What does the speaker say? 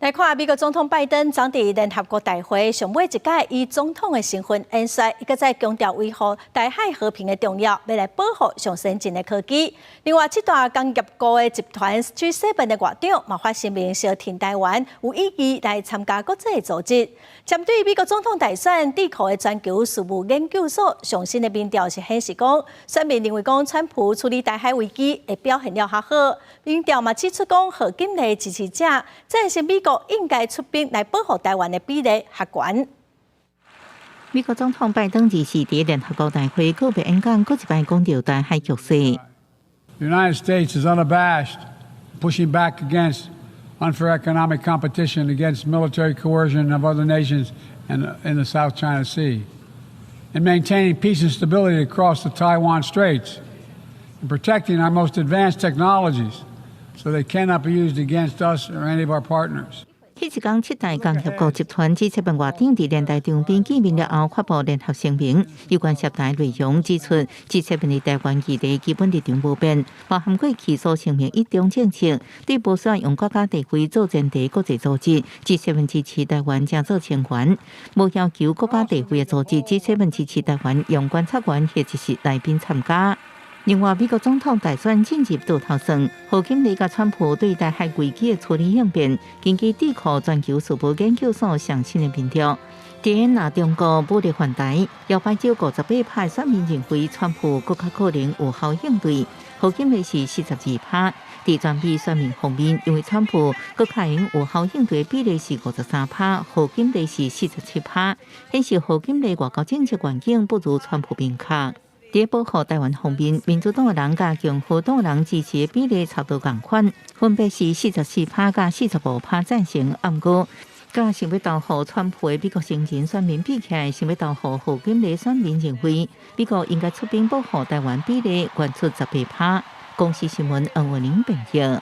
来看美国总统拜登昨伫联合国大会上尾一届以总统的身份演说，伊搁再强调维护台海和平的重要，要来保护上先进的科技。另外，七大工业国的集团 G7 的外长嘛发声明小挺台湾，有意义来参加国际组织。针对美国总统大选，智库的全球事务研究所上新的民调是显示讲，选民认为讲川普处理台海危机会表现了较好。民调嘛指出讲，贺锦丽支持者赞成美国应该出兵来保护台湾的比例较悬。美国总统拜登二是伫联合国大会告别演讲，搁一摆讲到台海局势。The United States is unabashed, pushing back against unfair economic competition, against military coercion of other nations in the South China Sea, and maintaining peace and stability across the Taiwan Straits, and protecting our most advanced technologies so they cannot be used against us or any of our partners. 迄一天，七大工业国集团 G7 外长伫联大场边见面了后，发布联合声明，有关涉台内容指出 ，G7 的台湾议题基本立场无变，包含过起诉声明一中政策，对不需要用国家地位做前提国际组织 ，G7 支持台湾正做成员，无要求国家地位的组织 ，G7 支持台湾用观察员或者是来宾参加。另外，美国总统大选进入倒头算，贺锦丽甲川普对台海危机的处理应变，根据智库全球事务研究所上新的民调，第若中国武力犯台，摇摆州58%选民认为川普更较可能有效应对，贺锦丽是42%。伫全美选民方面，因为川普更可能有效应对的比例是53%，贺锦丽是47%，显示贺锦丽外交政策环境不如川普明确。伫保护台湾方面，民主党的人甲共和党人支持的比例差不多共款，分别是44%甲45%赞成。不过，甲想要投予川普的美国成人选民比起来，想要投予贺锦丽选民认为，美国应该出兵保护台湾比例悬出18%。公司新闻，王文玲报道。